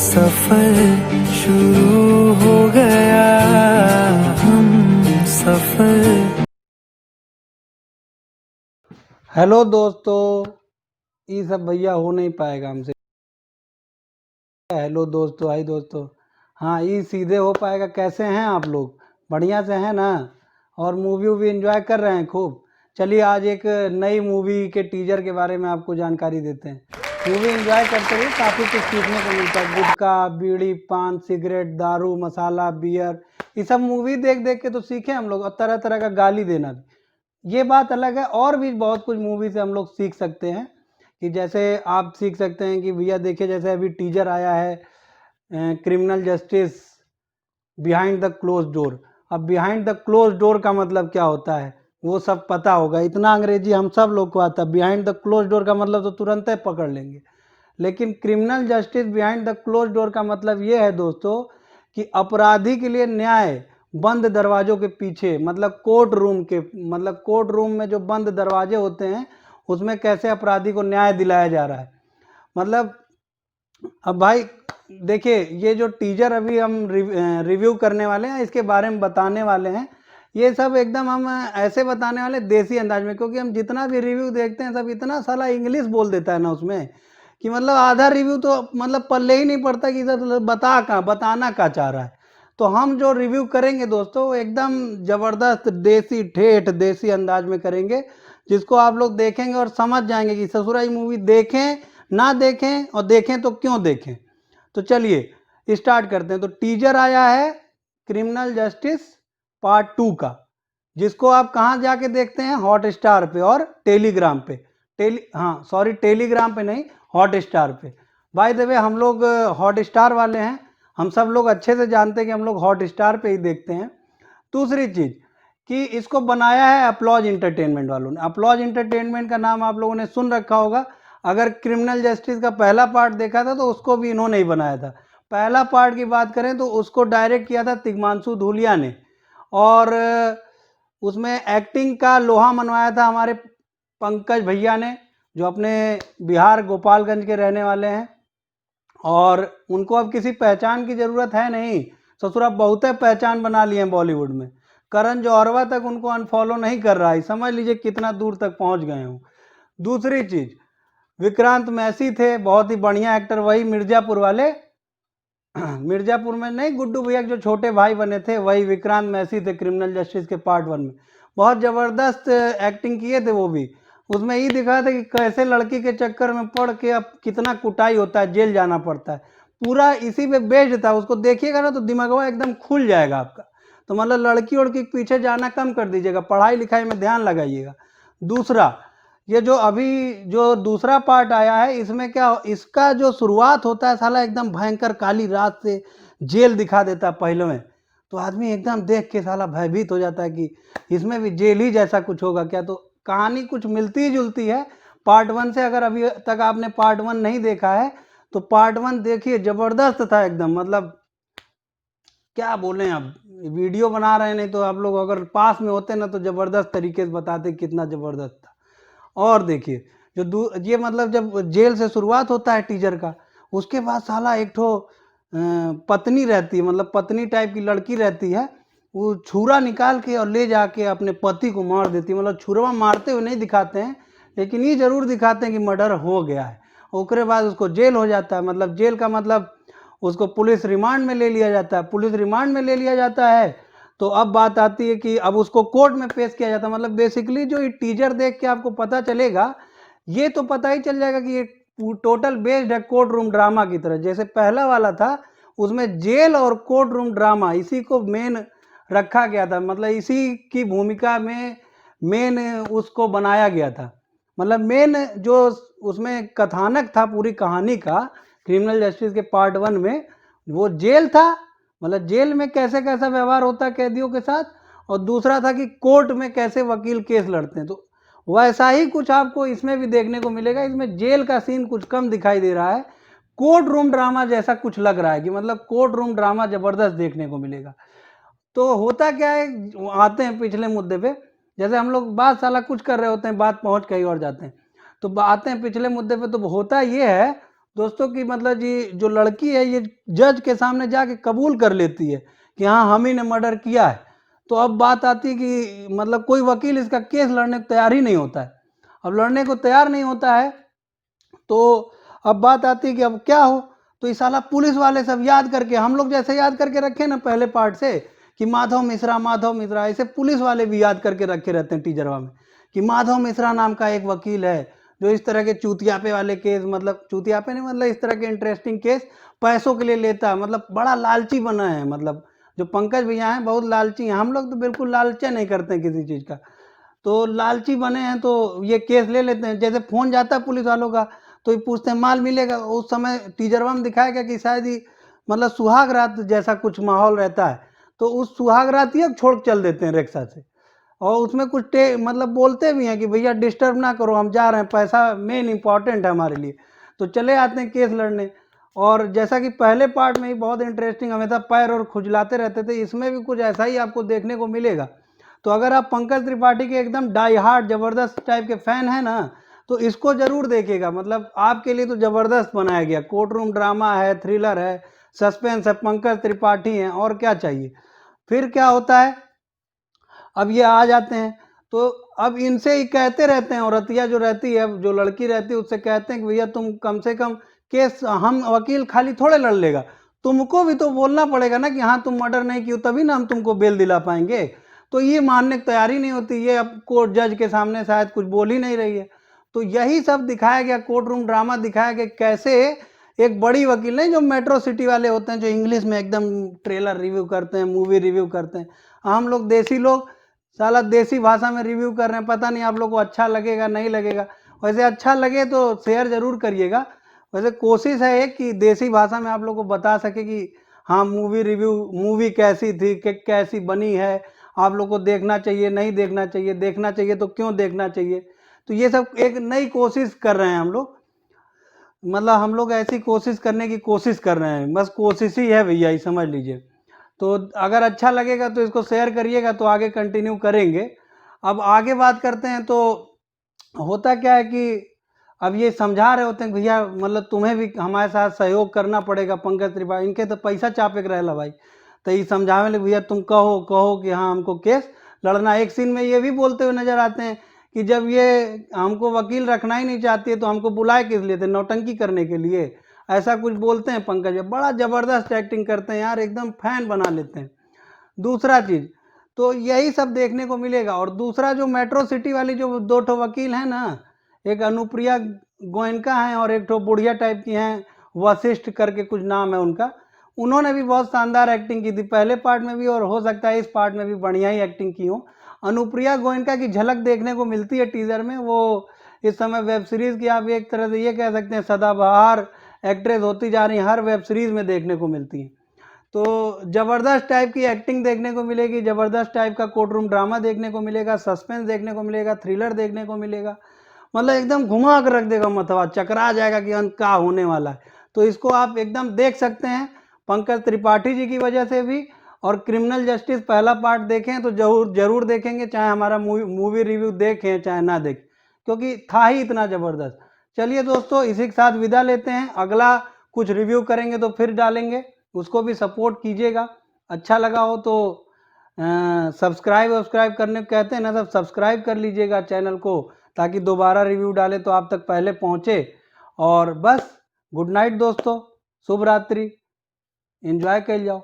सफर शुरू हो गया, हम सफर। हेलो दोस्तों, ये सब भैया हो नहीं पाएगा हमसे। हेलो दोस्तों, हाय दोस्तों। हाँ, ये सीधे हो पाएगा। कैसे हैं आप लोग? बढ़िया से हैं ना? और मूवी वूवी एंजॉय कर रहे हैं खूब? चलिए आज एक नई मूवी के टीजर के बारे में आपको जानकारी देते हैं। मूवी एंजॉय करते हुए काफ़ी कुछ सीखने को मिलता है। गुटखा, बीड़ी, पान, सिगरेट, दारू, मसाला, बियर, ये सब मूवी देख देख के तो सीखे हम लोग, और तरह तरह का गाली देना भी। ये बात अलग है, और भी बहुत कुछ मूवी से हम लोग सीख सकते हैं। कि जैसे आप सीख सकते हैं कि भैया देखिए, जैसे अभी टीजर आया है criminal justice behind the close door. अब बिहाइंड द क्लोज डोर का मतलब क्या होता है वो सब पता होगा। इतना अंग्रेजी हम सब लोग को आता है। बिहाइंड द क्लोज डोर का मतलब तो तुरंत ही पकड़ लेंगे। लेकिन criminal justice behind the close door का मतलब ये है दोस्तों कि अपराधी के लिए न्याय बंद दरवाजों के पीछे, मतलब कोर्ट रूम के, मतलब कोर्ट रूम में जो बंद दरवाजे होते हैं उसमें कैसे अपराधी को न्याय दिलाया जा रहा है। मतलब अब भाई देखिए, ये जो टीजर अभी हम रिव्यू करने वाले हैं, इसके बारे में बताने वाले हैं। ये सब एकदम हम ऐसे बताने वाले देसी अंदाज में, क्योंकि हम जितना भी रिव्यू देखते हैं सब इतना साला इंग्लिश बोल देता है ना उसमें, कि मतलब आधा रिव्यू तो मतलब पल्ले ही नहीं पड़ता कि इधर बताना क्या चाह रहा है। तो हम जो रिव्यू करेंगे दोस्तों वो एकदम ज़बरदस्त देसी ठेठ देसी अंदाज में करेंगे, जिसको आप लोग देखेंगे और समझ जाएंगे कि ससुराई मूवी देखें ना देखें, और देखें तो क्यों देखें। तो चलिए स्टार्ट करते हैं। तो टीजर आया है क्रिमिनल जस्टिस पार्ट 2 का, जिसको आप कहाँ जाके देखते हैं? हॉट स्टार पे और टेलीग्राम पे। टेलीग्राम पे नहीं, हॉट स्टार पे। बाय द वे हम लोग हॉट स्टार वाले हैं, हम सब लोग अच्छे से जानते हैं कि हम लोग हॉट स्टार पे ही देखते हैं। दूसरी चीज़ कि इसको बनाया है अपलॉज इंटरटेनमेंट वालों ने। अपलॉज इंटरटेनमेंट का नाम आप लोगों ने सुन रखा होगा। अगर क्रिमिनल जस्टिस का पहला पार्ट देखा था तो उसको भी इन्होंने ही बनाया था। पहला पार्ट की बात करें तो उसको डायरेक्ट किया था तिग्मांशु धूलिया ने, और उसमें एक्टिंग का लोहा मनवाया था हमारे पंकज भैया ने, जो अपने बिहार गोपालगंज के रहने वाले हैं। और उनको अब किसी पहचान की ज़रूरत है नहीं, ससुरा बहुत पहचान बना लिए हैं बॉलीवुड में। करण जौहरवा तक उनको अनफॉलो नहीं कर रहा है, समझ लीजिए कितना दूर तक पहुंच गए हूँ। दूसरी चीज़, विक्रांत मैसी थे, बहुत ही बढ़िया एक्टर, वही मिर्ज़ापुर वाले। मिर्ज़ापुर में नहीं, गुड्डू भैया के जो छोटे भाई बने थे वही विक्रांत मैसी थे क्रिमिनल जस्टिस के पार्ट 1 में। बहुत ज़बरदस्त एक्टिंग किए थे वो भी। उसमें ये दिखाया था कि कैसे लड़की के चक्कर में पड़ के अब कितना कुटाई होता है, जेल जाना पड़ता है। पूरा इसी पे बेस्ड था। उसको देखिएगा ना तो दिमागवा एकदम खुल जाएगा आपका। तो मतलब लड़की वड़की के पीछे जाना कम कर दीजिएगा, पढ़ाई लिखाई में ध्यान लगाइएगा। दूसरा, ये जो अभी जो दूसरा पार्ट आया है, इसमें क्या, इसका जो शुरुआत होता है साला एकदम भयंकर काली रात से जेल दिखा देता है पहले में। तो आदमी एकदम देख के साला भयभीत हो जाता है कि इसमें भी जेल ही जैसा कुछ होगा क्या। तो कहानी कुछ मिलती जुलती है पार्ट 1 से। अगर अभी तक आपने पार्ट 1 नहीं देखा है तो पार्ट 1 देखिए, ज़बरदस्त था एकदम। मतलब क्या बोलें, अब वीडियो बना रहे हैं, नहीं तो आप लोग अगर पास में होते ना तो ज़बरदस्त तरीके से बताते कितना ज़बरदस्त था। और देखिए, ये मतलब जब जेल से शुरुआत होता है टीजर का, उसके बाद साला एक ठो पत्नी रहती है, मतलब पत्नी टाइप की लड़की रहती है, वो छुरा निकाल के और ले जाके अपने पति को मार देती है। मतलब छुरवा मारते हुए नहीं दिखाते हैं, लेकिन ये जरूर दिखाते हैं कि मर्डर हो गया है। उसके बाद उसको जेल हो जाता है। मतलब जेल का मतलब उसको पुलिस रिमांड में ले लिया जाता है। पुलिस रिमांड में ले लिया जाता है तो अब बात आती है कि अब उसको कोर्ट में पेश किया जाता है। मतलब बेसिकली जो ये टीजर देख के आपको पता चलेगा, ये तो पता ही चल जाएगा कि ये टोटल बेस्ड है कोर्ट रूम ड्रामा की तरह। जैसे पहला वाला था उसमें जेल और कोर्ट रूम ड्रामा इसी को मेन रखा गया था, मतलब इसी की भूमिका में मेन उसको बनाया गया था। मतलब मेन जो उसमें कथानक था पूरी कहानी का क्रिमिनल जस्टिस के पार्ट 1 में, वो जेल था। मतलब जेल में कैसे कैसा व्यवहार होता है कैदियों के साथ, और दूसरा था कि कोर्ट में कैसे वकील केस लड़ते हैं। तो वैसा ही कुछ आपको इसमें भी देखने को मिलेगा। इसमें जेल का सीन कुछ कम दिखाई दे रहा है, कोर्ट रूम ड्रामा जैसा कुछ लग रहा है कि मतलब कोर्ट रूम ड्रामा जबरदस्त देखने को मिलेगा। तो होता क्या है, आते हैं पिछले मुद्दे पे। जैसे हम लोग बात साला कुछ कर रहे होते हैं, बात पहुंच कहीं और जाते हैं, तो आते हैं पिछले मुद्दे पे। तो होता ये है दोस्तों कि मतलब जी जो लड़की है ये जज के सामने जाके कबूल कर लेती है कि हाँ हम ही ने मर्डर किया है। तो अब बात आती है कि मतलब कोई वकील इसका केस लड़ने को तैयार ही नहीं होता है। अब लड़ने को तैयार नहीं होता है तो अब बात आती है कि अब क्या हो। तो इस साला पुलिस वाले सब याद करके, हम लोग जैसे याद करके रखे ना पहले पार्ट से कि माधव मिश्रा, ऐसे पुलिस वाले भी याद करके रखे रहते हैं टीजरवा में कि माधव मिश्रा नाम का एक वकील है जो इस तरह के चूतियापे वाले केस, मतलब चूतियापे नहीं मतलब इस तरह के इंटरेस्टिंग केस पैसों के लिए लेता है। मतलब बड़ा लालची बना है। मतलब जो पंकज भैया हैं बहुत लालची हैं। हम लोग तो बिल्कुल लालचा नहीं करते हैं किसी चीज़ का, तो लालची बने हैं तो ये केस ले लेते हैं। जैसे फोन जाता है पुलिस वालों का तो ये पूछते हैं माल मिलेगा। उस समय टीजरवा में दिखाया गया कि शायद ही मतलब सुहाग रात जैसा कुछ माहौल रहता है, तो उस सुहाग रात ही छोड़ के चल देते हैं रिक्शा से। और उसमें कुछ मतलब बोलते भी हैं कि भैया डिस्टर्ब ना करो, हम जा रहे हैं, पैसा मेन इंपॉर्टेंट है हमारे लिए। तो चले आते हैं केस लड़ने। और जैसा कि पहले पार्ट में ही बहुत इंटरेस्टिंग हमेशा पैर और खुजलाते रहते थे, इसमें भी कुछ ऐसा ही आपको देखने को मिलेगा। तो अगर आप पंकज त्रिपाठी के एकदम डाई हार्ड जबरदस्त टाइप के फैन हैं ना तो इसको जरूर देखिएगा। मतलब आपके लिए तो जबरदस्त बनाया गया। कोर्ट रूम ड्रामा है, थ्रिलर है, सस्पेंस है, पंकज त्रिपाठी हैं, और क्या चाहिए। फिर क्या होता है, अब ये आ जाते हैं तो अब इनसे ही कहते रहते हैं, और रतिया जो रहती है, जो लड़की रहती है, उससे कहते हैं कि भैया तुम कम से कम केस, हम वकील खाली थोड़े लड़ लेगा, तुमको भी तो बोलना पड़ेगा ना कि हाँ तुम मर्डर नहीं किए, तभी ना हम तुमको बेल दिला पाएंगे। तो ये मानने की तैयारी नहीं होती। ये अब कोर्ट जज के सामने शायद कुछ बोल ही नहीं रही है। तो यही सब दिखाया गया, कोर्ट रूम ड्रामा दिखाया गया कैसे एक बड़ी वकील नहीं, जो मेट्रो सिटी वाले होते हैं जो इंग्लिश में एकदम ट्रेलर रिव्यू करते हैं, मूवी रिव्यू करते हैं, हम लोग देसी लोग साला देसी भाषा में रिव्यू कर रहे हैं। पता नहीं आप लोग को अच्छा लगेगा नहीं लगेगा। वैसे अच्छा लगे तो शेयर जरूर करिएगा। वैसे कोशिश है एक कि देसी भाषा में आप लोग को बता सके कि हाँ मूवी रिव्यू, मूवी कैसी थी, कैसी बनी है, आप लोग को देखना चाहिए नहीं देखना चाहिए, देखना चाहिए तो क्यों देखना चाहिए। तो ये सब एक नई कोशिश कर रहे हैं हम लोग। मतलब हम लोग ऐसी कोशिश करने की कोशिश कर रहे हैं, बस कोशिश ही है भैया, ये समझ लीजिए। तो अगर अच्छा लगेगा तो इसको शेयर करिएगा, तो आगे कंटिन्यू करेंगे। अब आगे बात करते हैं। तो होता क्या है कि अब ये समझा रहे होते हैं भैया मतलब तुम्हें भी हमारे साथ सहयोग करना पड़ेगा, पंकज त्रिपाठी इनके तो पैसा चापे के रहेला भाई। तो ये समझावे ले भैया तुम कहो कहो कि हाँ हमको केस लड़ना। एक सीन में ये भी बोलते हुए नजर आते हैं कि जब ये हमको वकील रखना ही नहीं चाहती है तो हमको बुलाए किस लिए थे, नौटंकी करने के लिए, ऐसा कुछ बोलते हैं पंकज। बड़ा जबरदस्त एक्टिंग करते हैं यार, एकदम फैन बना लेते हैं। दूसरा चीज तो यही सब देखने को मिलेगा। और दूसरा जो मेट्रो सिटी वाली जो दो ठो वकील हैं ना, एक अनुप्रिया गोयनका है और एक ठो बुढ़िया टाइप की हैं, वशिष्ठ करके कुछ नाम है उनका। उन्होंने भी बहुत शानदार एक्टिंग की थी पहले पार्ट में भी, और हो सकता है इस पार्ट में भी बढ़िया ही एक्टिंग की हो। अनुप्रिया गोयनका की झलक देखने को मिलती है टीजर में। वो इस समय वेब सीरीज की आप एक तरह से ये कह सकते हैं सदाबहार एक्ट्रेस होती जा रही है, हर वेब सीरीज में देखने को मिलती है। तो ज़बरदस्त टाइप की एक्टिंग देखने को मिलेगी, ज़बरदस्त टाइप का कोर्ट रूम ड्रामा देखने को मिलेगा, सस्पेंस देखने को मिलेगा, थ्रिलर देखने को मिलेगा। मतलब एकदम घुमा कर रख देगा, मथवा चकरा जाएगा कि अंत क्या होने वाला है। तो इसको आप एकदम देख सकते हैं पंकज त्रिपाठी जी की वजह से भी। और क्रिमिनल जस्टिस पहला पार्ट देखें तो जरूर जरूर देखेंगे, चाहे हमारा मूवी रिव्यू देखें चाहे ना देखें, क्योंकि था ही इतना ज़बरदस्त। चलिए दोस्तों इसी के साथ विदा लेते हैं। अगला कुछ रिव्यू करेंगे तो फिर डालेंगे, उसको भी सपोर्ट कीजिएगा। अच्छा लगा हो तो सब्सक्राइब करने को कहते हैं ना, सब सब्सक्राइब कर लीजिएगा चैनल को, ताकि दोबारा रिव्यू डाले तो आप तक पहले पहुँचे। और बस गुड नाइट दोस्तों, शुभ रात्रि, एंजॉय कर जाओ।